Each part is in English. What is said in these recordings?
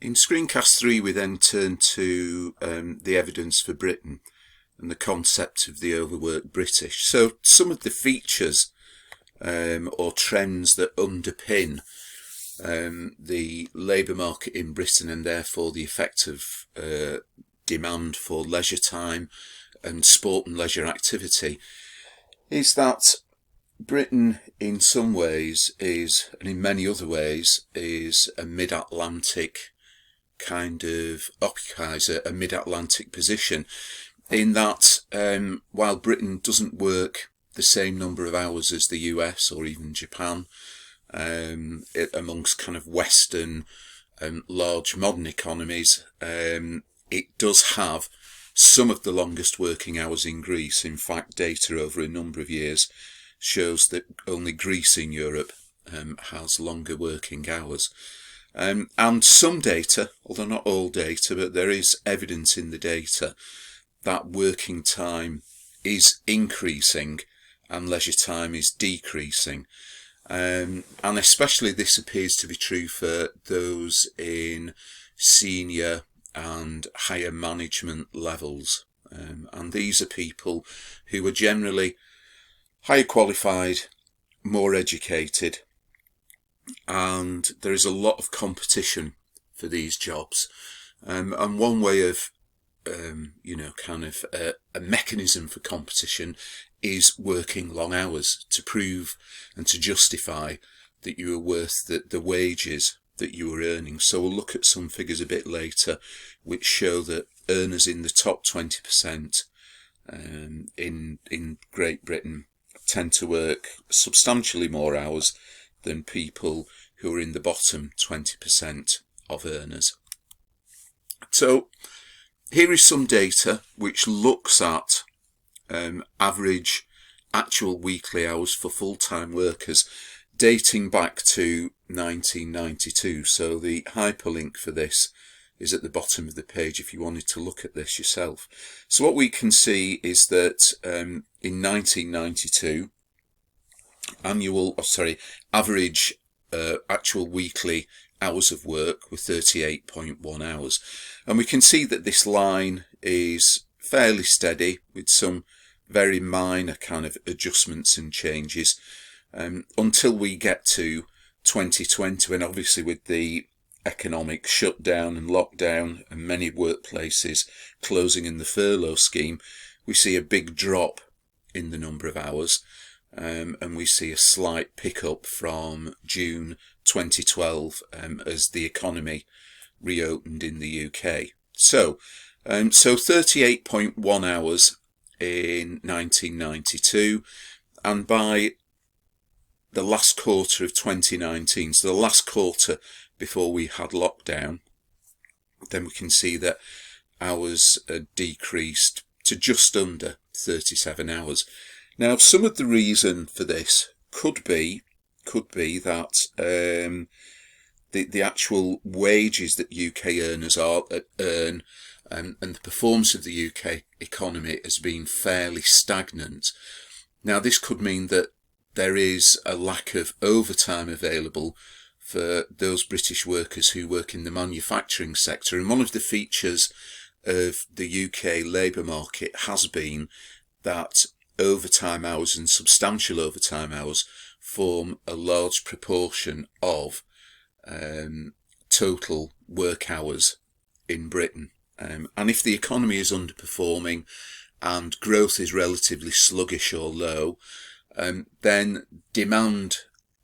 In Screencast 3 we then turn to the evidence for Britain and the concept of the overworked British. So some of the features or trends that underpin the labour market in Britain, and therefore the effect of demand for leisure time and sport and leisure activity, is that Britain in some ways is, and in many other ways, is a mid-Atlantic occupies a mid-Atlantic position, in that while Britain doesn't work the same number of hours as the US or even Japan, amongst kind of Western large modern economies, it does have some of the longest working hours in Greece. In fact, data over a number of years shows that only Greece in Europe has longer working hours. And some data, although not all data, but there is evidence in the data that working time is increasing and leisure time is decreasing. And especially this appears to be true for those in senior and higher management levels. And these are people who are generally higher qualified, more educated, and there is a lot of competition for these jobs. And one way of, a mechanism for competition is working long hours to prove and to justify that you are worth the wages that you are earning. So we'll look at some figures a bit later which show that earners in the top 20% in Great Britain tend to work substantially more hours than people who are in the bottom 20% of earners. So here is some data which looks at average actual weekly hours for full-time workers dating back to 1992. So the hyperlink for this is at the bottom of the page if you wanted to look at this yourself. So what we can see is that in 1992, average actual weekly hours of work were 38.1 hours. And we can see that this line is fairly steady with some very minor kind of adjustments and changes until we get to 2020, when obviously with the economic shutdown and lockdown and many workplaces closing in the furlough scheme, we see a big drop in the number of hours. And we see a slight pickup from June 2012 as the economy reopened in the UK. So 38.1 hours in 1992, and by the last quarter of 2019, so the last quarter before we had lockdown, then we can see that hours decreased to just under 37 hours. Now, some of the reason for this could be that the actual wages that UK earners earn and the performance of the UK economy has been fairly stagnant. Now, this could mean that there is a lack of overtime available for those British workers who work in the manufacturing sector. And one of the features of the UK labour market has been that overtime hours and substantial overtime hours form a large proportion of total work hours in Britain. And if the economy is underperforming and growth is relatively sluggish or low, then demand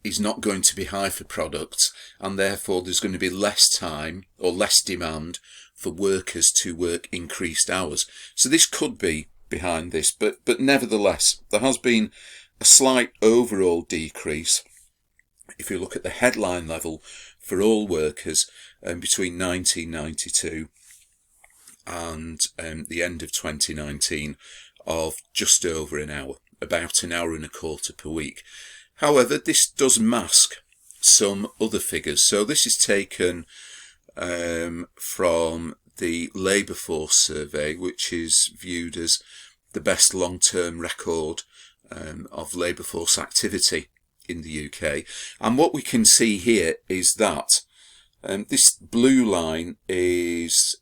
is not going to be high for products, and therefore there's going to be less time or less demand for workers to work increased hours. So this could be behind this, but nevertheless there has been a slight overall decrease if you look at the headline level for all workers between 1992 and the end of 2019 of just over an hour, about an hour and a quarter per week. However, this does mask some other figures. So this is taken from the Labour Force survey, which is viewed as the best long-term record of labour force activity in the UK. And what we can see here is that This blue line is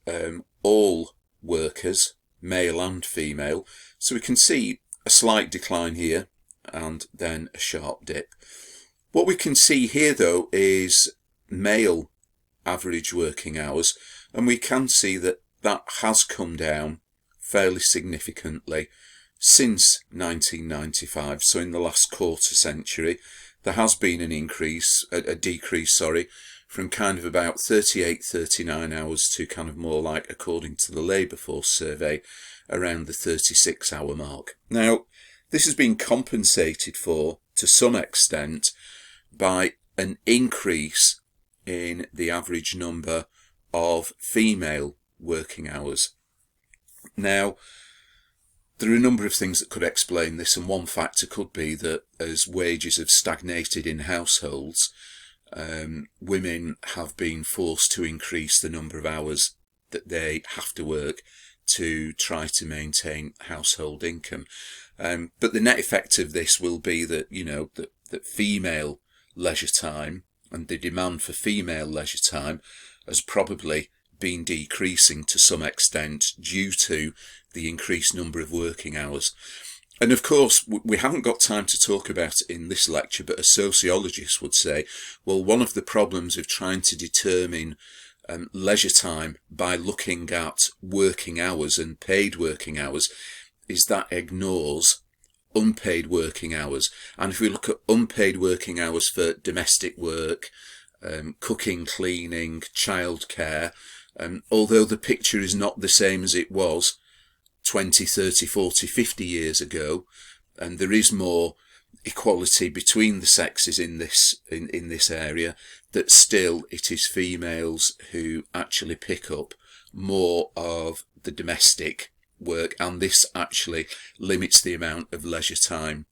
all workers, male and female. So we can see a slight decline here and then a sharp dip. What we can see here though is male average working hours, and we can see that that has come down fairly significantly since 1995. So in the last quarter century there has been an increase, a decrease, sorry, from kind of about 38, 39 hours to kind of more like, according to the Labour Force survey, around the 36-hour mark. Now, this has been compensated for, to some extent, by an increase in the average number of female working hours. Now, there are a number of things that could explain this, and one factor could be that as wages have stagnated in households, women have been forced to increase the number of hours that they have to work to try to maintain household income. But the net effect of this will be that, that female leisure time and the demand for female leisure time has probably been decreasing to some extent due to the increased number of working hours. And of course, we haven't got time to talk about it in this lecture, but a sociologist would say, well, one of the problems of trying to determine leisure time by looking at working hours and paid working hours is that ignores unpaid working hours. And if we look at unpaid working hours for domestic work, cooking, cleaning, childcare, although the picture is not the same as it was 20, 30, 40, 50 years ago, and there is more equality between the sexes in this area, that still it is females who actually pick up more of the domestic work, and this actually limits the amount of leisure time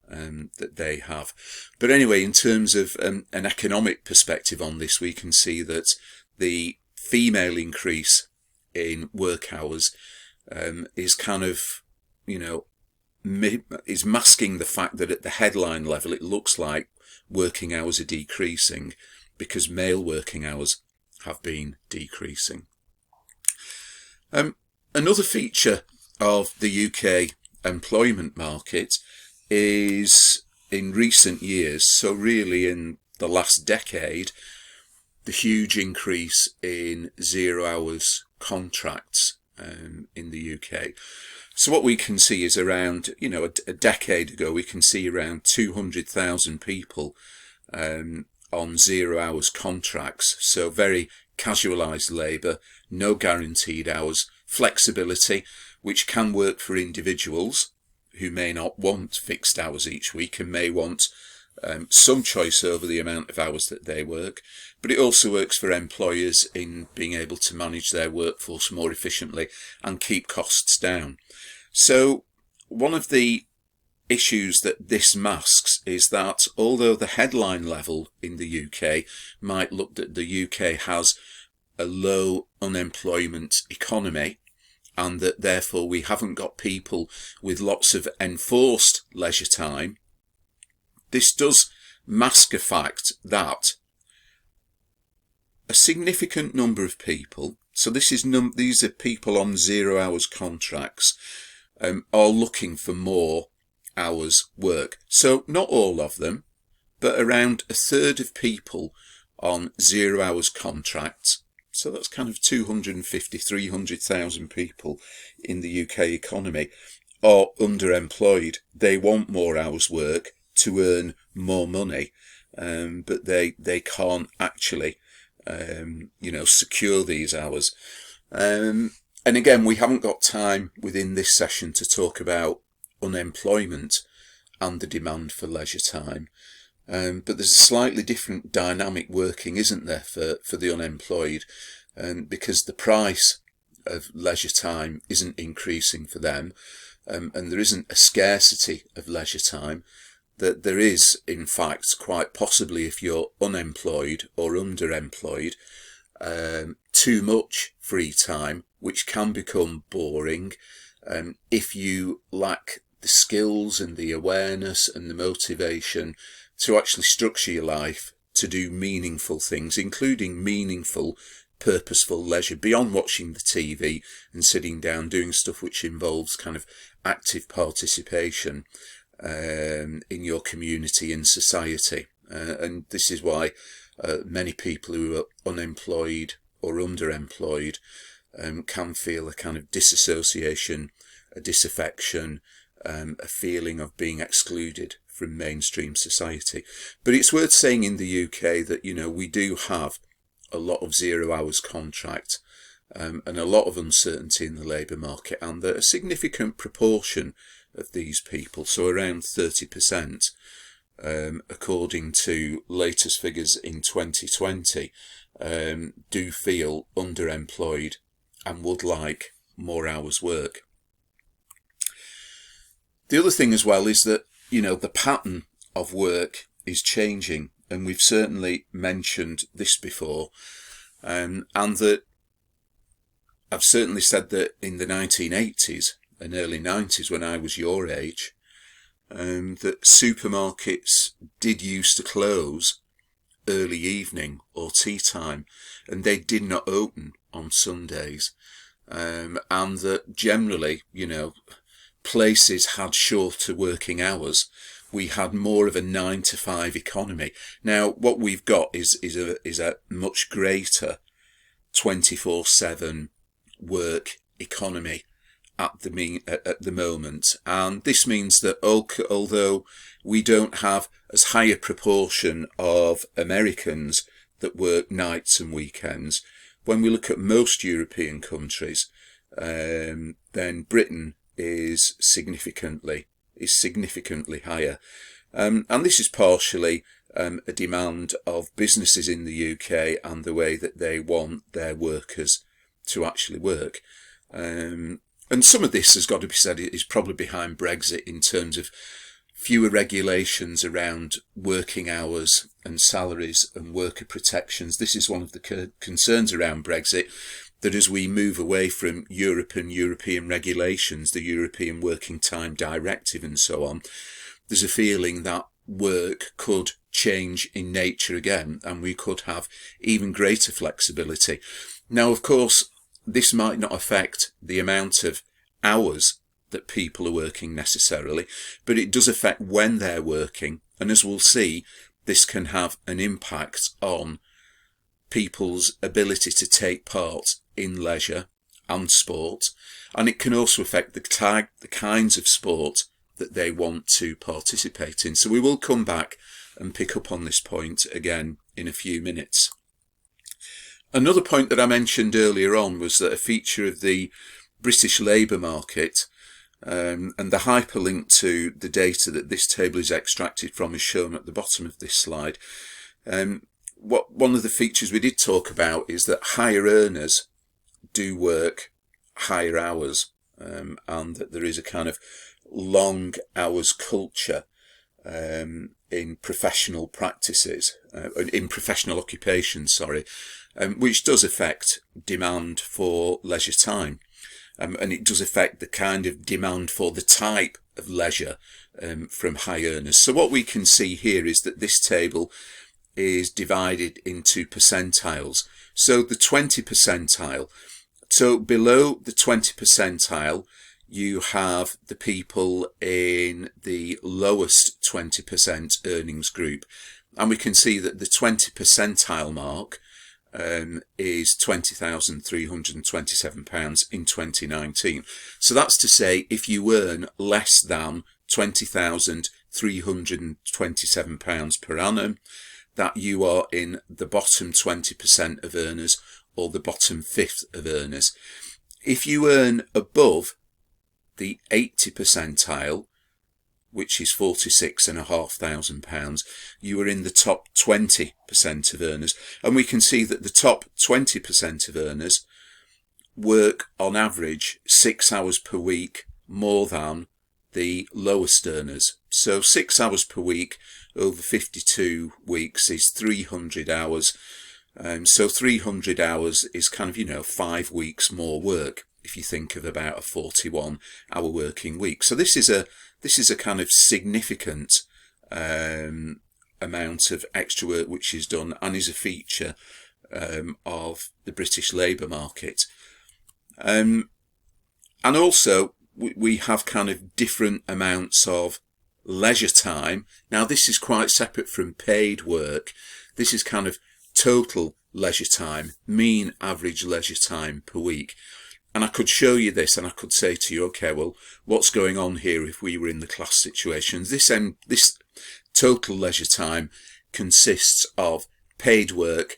that they have. But anyway, in terms of an economic perspective on this, we can see that the female increase in work hours is kind of, is masking the fact that at the headline level it looks like working hours are decreasing because male working hours have been decreasing. Another feature of the UK employment market is, in recent years, so really in the last decade, the huge increase in 0 hours contracts in the UK. So what we can see is around, a decade ago, we can see around 200,000 people on 0 hours contracts. So very casualised labour, no guaranteed hours, flexibility, which can work for individuals who may not want fixed hours each week and may want some choice over the amount of hours that they work, but it also works for employers in being able to manage their workforce more efficiently and keep costs down. So one of the issues that this masks is that although the headline level in the UK might look that the UK has a low unemployment economy, and that therefore we haven't got people with lots of enforced leisure time, this does mask a fact that a significant number of people, so these are people on 0 hours contracts, are looking for more hours work. So not all of them, but around a third of people on 0 hours contracts, so that's kind of 250, 300,000 people in the UK economy, are underemployed. They want more hours work to earn more money, but they can't actually secure these hours. And again, we haven't got time within this session to talk about unemployment and the demand for leisure time. But there's a slightly different dynamic working, isn't there, for the unemployed, because the price of leisure time isn't increasing for them, and there isn't a scarcity of leisure time. That there is, in fact, quite possibly, if you're unemployed or underemployed, too much free time, which can become boring if you lack the skills and the awareness and the motivation to actually structure your life to do meaningful things, including meaningful, purposeful leisure, beyond watching the TV and sitting down, doing stuff which involves kind of active participation in your community and society. And this is why many people who are unemployed or underemployed can feel a kind of disassociation, a disaffection, a feeling of being excluded from mainstream society. But it's worth saying in the UK that, you know, we do have a lot of 0 hours contract and a lot of uncertainty in the labour market, and that a significant proportion of these people, so around 30%, according to latest figures in 2020, do feel underemployed and would like more hours work. The other thing as well is that, you know, the pattern of work is changing, and we've certainly mentioned this before, and that I've certainly said that in the 1980s and early 90s, when I was your age, that supermarkets did used to close early evening or tea time, and they did not open on Sundays, and that generally, you know, places had shorter working hours. We had more of a 9-to-5 economy. Now, what we've got is a much greater 24/7 work economy at the moment, and this means that although we don't have as high a proportion of Americans that work nights and weekends, when we look at most European countries, then Britain is significantly higher, and this is partially a demand of businesses in the UK and the way that they want their workers to actually work. And some of this has got to be said is probably behind Brexit in terms of fewer regulations around working hours and salaries and worker protections. This is one of the concerns around Brexit, that as we move away from Europe and European regulations, the European Working Time Directive and so on, there's a feeling that work could change in nature again, and we could have even greater flexibility. Now, of course, this might not affect the amount of hours that people are working necessarily, but it does affect when they're working, and as we'll see, this can have an impact on people's ability to take part in leisure and sport, and it can also affect the kinds of sport that they want to participate in. So we will come back and pick up on this point again in a few minutes. Another point that I mentioned earlier on was that a feature of the British labour market, and the hyperlink to the data that this table is extracted from is shown at the bottom of this slide. One of the features we did talk about is that higher earners do work higher hours, and that there is a kind of long hours culture in professional practices, in professional occupations, which does affect demand for leisure time. And it does affect the kind of demand for the type of leisure from high earners. So what we can see here is that this table is divided into percentiles. So the 20 percentile, so below the 20 percentile, you have the people in the lowest 20% earnings group. And we can see that the 20 percentile mark is £20,327 in 2019. So that's to say, if you earn less than £20,327 per annum, that you are in the bottom 20% of earners or the bottom fifth of earners. If you earn above the 80 percentile, which is £46,500, you are in the top 20% of earners. And we can see that the top 20% of earners work on average 6 hours per week more than the lowest earners. So 6 hours per week over 52 weeks is 300 hours. So 300 hours is kind of, 5 weeks more work if you think of about a 41-hour working week. So this is a kind of significant amount of extra work which is done, and is a feature of the British labour market. And also we have kind of different amounts of leisure time. Now this is quite separate from paid work. This is kind of total leisure time, mean average leisure time per week. And I could show you this, and I could say to you, okay, well, what's going on here if we were in the class situations? This total leisure time consists of paid work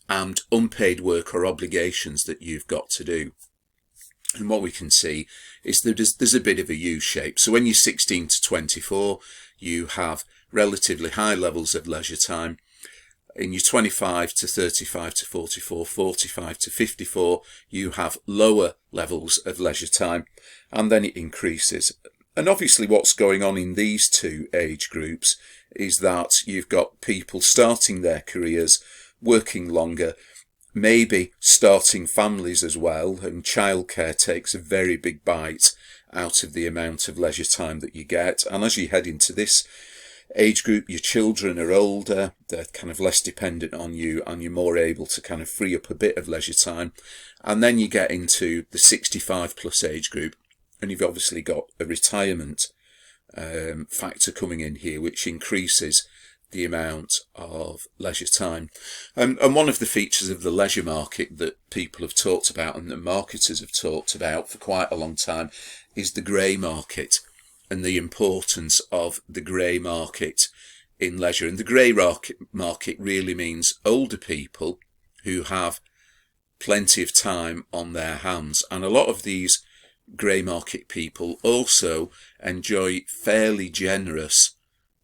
and unpaid work or obligations that you've got to do. And what we can see is that there's a bit of a U shape. So when you're 16 to 24, you have relatively high levels of leisure time. In your 25 to 35 to 44, 45 to 54, you have lower levels of leisure time, and then it increases. And obviously what's going on in these two age groups is that you've got people starting their careers, working longer, maybe starting families as well, and childcare takes a very big bite out of the amount of leisure time that you get. And as you head into this age group, your children are older, they're kind of less dependent on you, and you're more able to kind of free up a bit of leisure time. And then you get into the 65 plus age group, and you've obviously got a retirement factor coming in here, which increases the amount of leisure time. And one of the features of the leisure market that people have talked about and that marketers have talked about for quite a long time is the grey market, and the importance of the grey market in leisure. And the grey market really means older people who have plenty of time on their hands. And a lot of these grey market people also enjoy fairly generous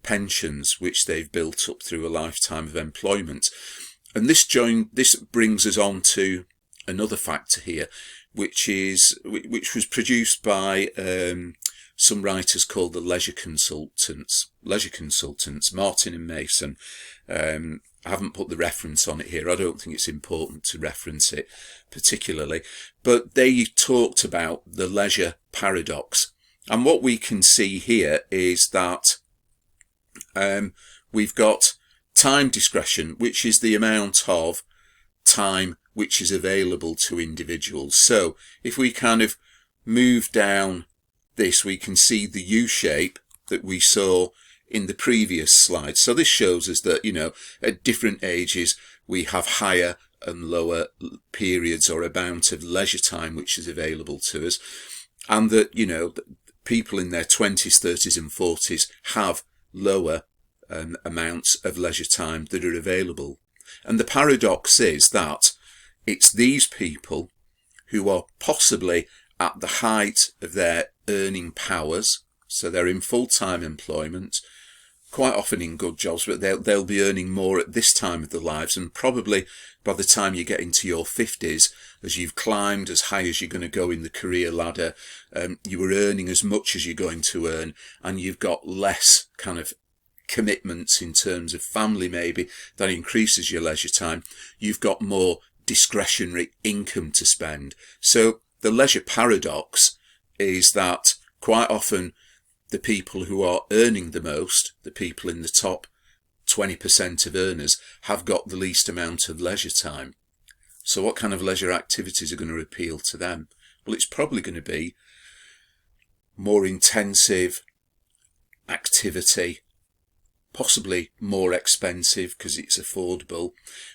pensions, which they've built up through a lifetime of employment. And this brings us on to another factor here, which was produced by some writers called the leisure consultants, Martin and Mason. I haven't put the reference on it here. I don't think it's important to reference it particularly, but they talked about the leisure paradox. And what we can see here is that we've got time discretion, which is the amount of time which is available to individuals. So if we kind of move down this, we can see the U shape that we saw in the previous slide. So this shows us that, you know, at different ages we have higher and lower periods or amount of leisure time which is available to us, and that, you know, people in their 20s, 30s and 40s have lower amounts of leisure time that are available. And the paradox is that it's these people who are possibly at the height of their earning powers, so they're in full-time employment, quite often in good jobs, but they'll be earning more at this time of their lives, and probably by the time you get into your 50s, as you've climbed as high as you're going to go in the career ladder, you were earning as much as you're going to earn, and you've got less kind of commitments in terms of family maybe, that increases your leisure time. You've got more discretionary income to spend. So the leisure paradox is that quite often the people who are earning the most, the people in the top 20% of earners, have got the least amount of leisure time. So what kind of leisure activities are going to appeal to them? Well, it's probably going to be more intensive activity, possibly more expensive because it's affordable,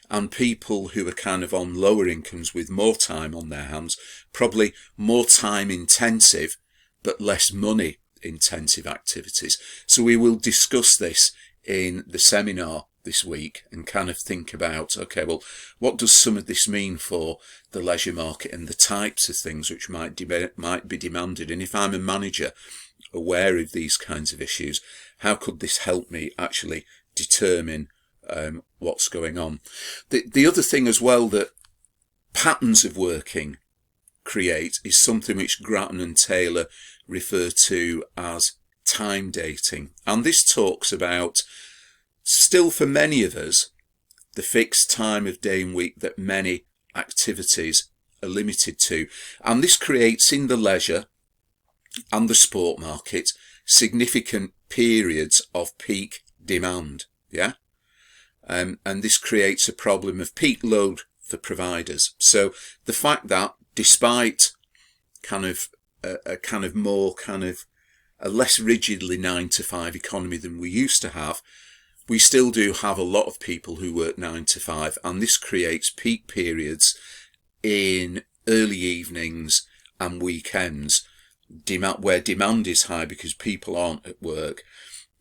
and people who are kind of on lower incomes with more time on their hands, probably more time intensive but less money intensive activities. So we will discuss this in the seminar this week and kind of think about, okay, well, what does some of this mean for the leisure market and the types of things which might be demanded? And if I'm a manager aware of these kinds of issues, how could this help me actually determine what's going on? The other thing as well that patterns of working create is something which Grattan and Taylor refer to as time dating. And this talks about, still for many of us, the fixed time of day and week that many activities are limited to. And this creates in the leisure and the sport market significant periods of peak demand. Yeah. and this creates a problem of peak load for providers. So the fact that despite a less rigidly 9 to 5 economy than we used to have, we still do have a lot of people who work 9 to 5, and this creates peak periods in early evenings and weekends, where demand is high because people aren't at work.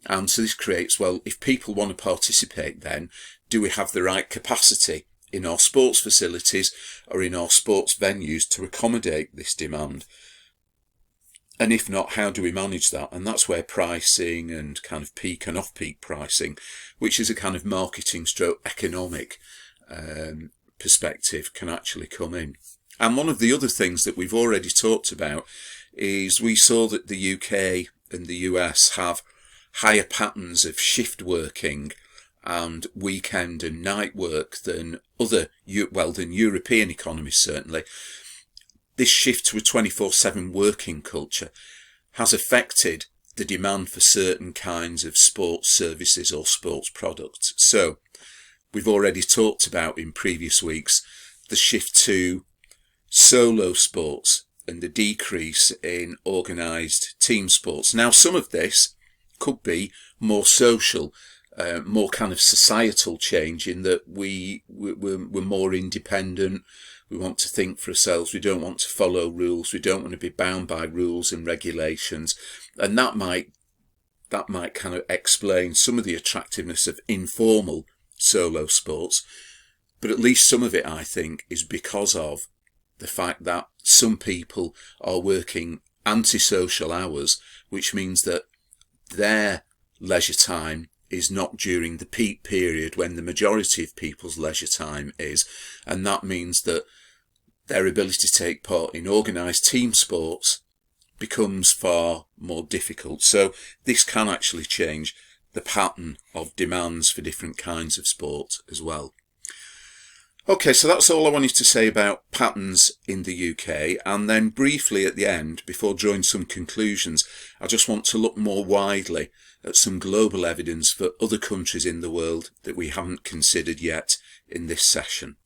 And so this creates, well, if people want to participate, then do we have the right capacity in our sports facilities or in our sports venues to accommodate this demand? And if not, how do we manage that? And that's where pricing and kind of peak and off-peak pricing, which is a kind of marketing stroke economic perspective, can actually come in. And one of the other things that we've already talked about is we saw that the UK and the US have higher patterns of shift working and weekend and night work than European economies, certainly. This shift to a 24/7 working culture has affected the demand for certain kinds of sports services or sports products. So we've already talked about in previous weeks the shift to solo sports and the decrease in organised team sports. Now, some of this could be more social, more kind of societal change, in that we're more independent. We want to think for ourselves. We don't want to follow rules. We don't want to be bound by rules and regulations. And that might kind of explain some of the attractiveness of informal solo sports. But at least some of it, I think, is because of the fact that some people are working antisocial hours, which means that their leisure time is not during the peak period when the majority of people's leisure time is. And that means that their ability to take part in organised team sports becomes far more difficult. So this can actually change the pattern of demands for different kinds of sport as well. Okay, so that's all I wanted to say about patterns in the UK. And then briefly at the end, before drawing some conclusions, I just want to look more widely at some global evidence for other countries in the world that we haven't considered yet in this session.